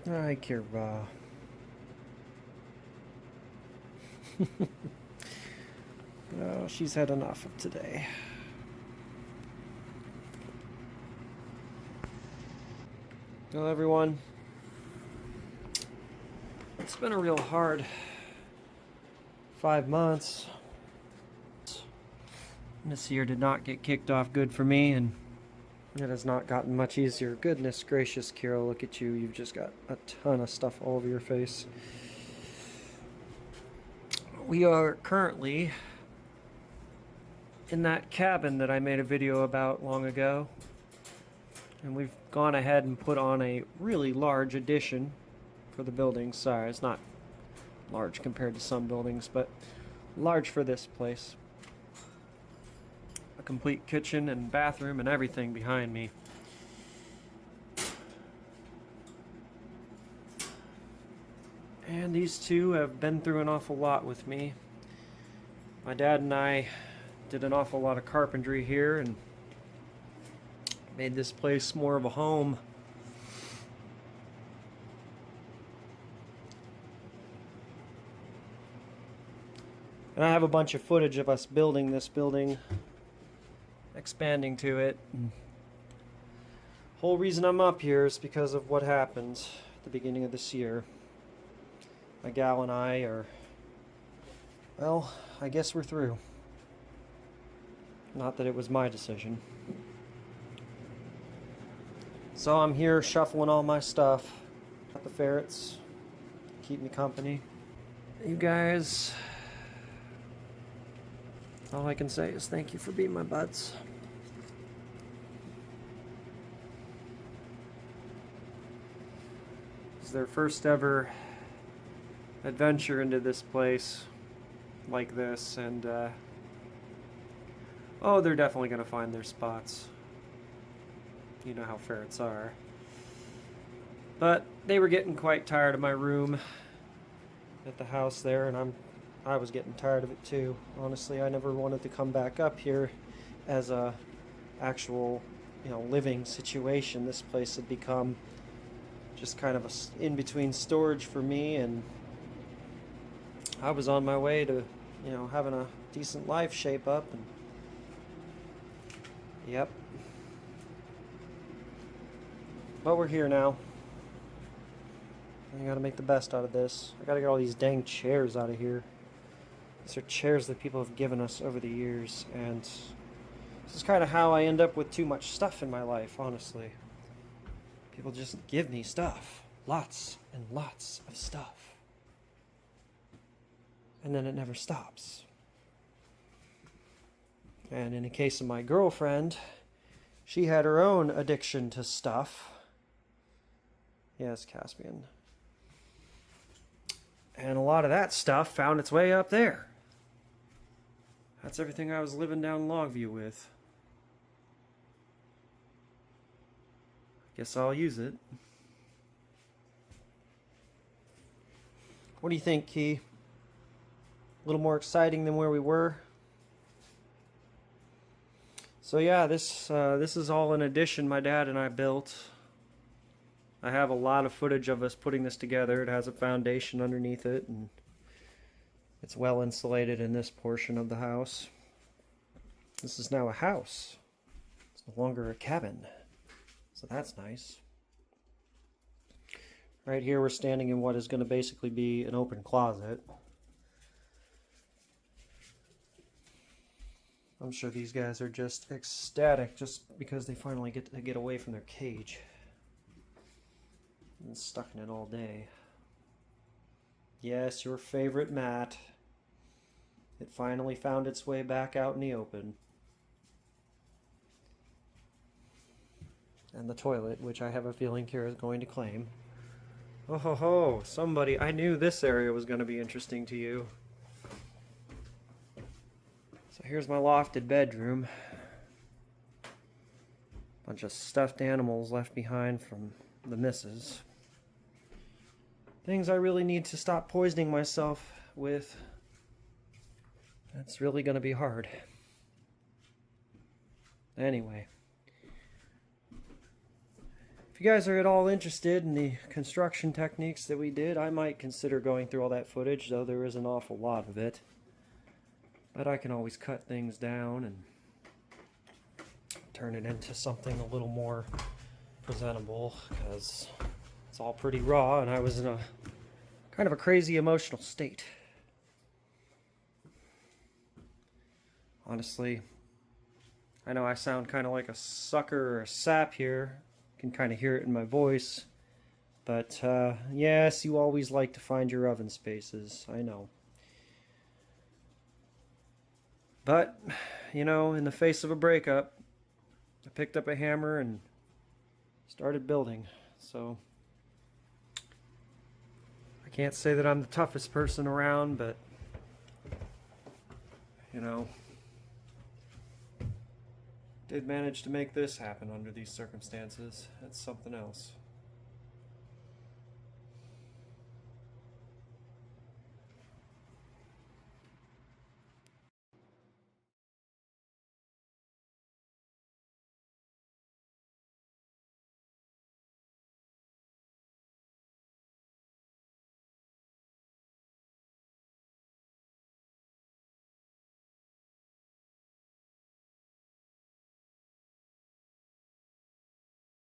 Hi, Kira. Oh, she's had enough of today. Well, everyone, it's been a real hard 5 months. This year did not get kicked off good for me, and it has not gotten much easier. Goodness gracious, Kira, look at you. You've just got a ton of stuff all over your face. We are currently in that cabin that I made a video about long ago. And we've gone ahead and put on a really large addition for the building size. Not large compared to some buildings, but large for this place. A complete kitchen and bathroom and everything behind me. And these two have been through an awful lot with me. My dad and I did an awful lot of carpentry here and made this place more of a home. And I have a bunch of footage of us building this building, expanding to it. Whole reason I'm up here is because of what happened at the beginning of this year. My gal and I are, well, I guess we're through. Not that it was my decision. So I'm here shuffling all my stuff. Got the ferrets, keep me company. You guys, all I can say is thank you for being my buds. It's their first ever adventure into this place like this, and oh, they're definitely gonna find their spots. You know how ferrets are. But they were getting quite tired of my room at the house there, and I was getting tired of it too. Honestly, I never wanted to come back up here as a actual, living situation. This place had become just kind of a in-between storage for me, and I was on my way to, having a decent life shape up, and yep. But we're here now. I gotta make the best out of this. I gotta get all these dang chairs out of here. These are chairs that people have given us over the years, and this is kind of how I end up with too much stuff in my life, honestly. People just give me stuff. Lots and lots of stuff. And then it never stops. And in the case of my girlfriend, she had her own addiction to stuff. Yes, Caspian. And a lot of that stuff found its way up there. That's everything I was living down Longview with. Guess I'll use it. What do you think, Key? A little more exciting than where we were? So yeah, this is all an addition my dad and I built. I have a lot of footage of us putting this together. It has a foundation underneath it, and it's well insulated in this portion of the house. This is now a house. It's no longer a cabin. So that's nice. Right here we're standing in what is going to basically be an open closet. I'm sure these guys are just ecstatic just because they finally get to get away from their cage. Been stuck in it all day. Yes, your favorite mat. It finally found its way back out in the open. And the toilet, which I have a feeling Kira is going to claim. Oh ho ho, somebody, I knew this area was going to be interesting to you. So here's my lofted bedroom. Bunch of stuffed animals left behind from the missus. Things I really need to stop poisoning myself with. That's really going to be hard. Anyway. If you guys are at all interested in the construction techniques that we did, I might consider going through all that footage, though there is an awful lot of it. But I can always cut things down and turn it into something a little more presentable, because it's all pretty raw and I was in a kind of a crazy emotional state. Honestly, I know I sound kind of like a sucker or a sap here. You can kind of hear it in my voice. But yes, you always like to find your oven spaces, I know. But, you know, in the face of a breakup, I picked up a hammer and started building. So I can't say that I'm the toughest person around, but, you know, did manage to make this happen under these circumstances. That's something else.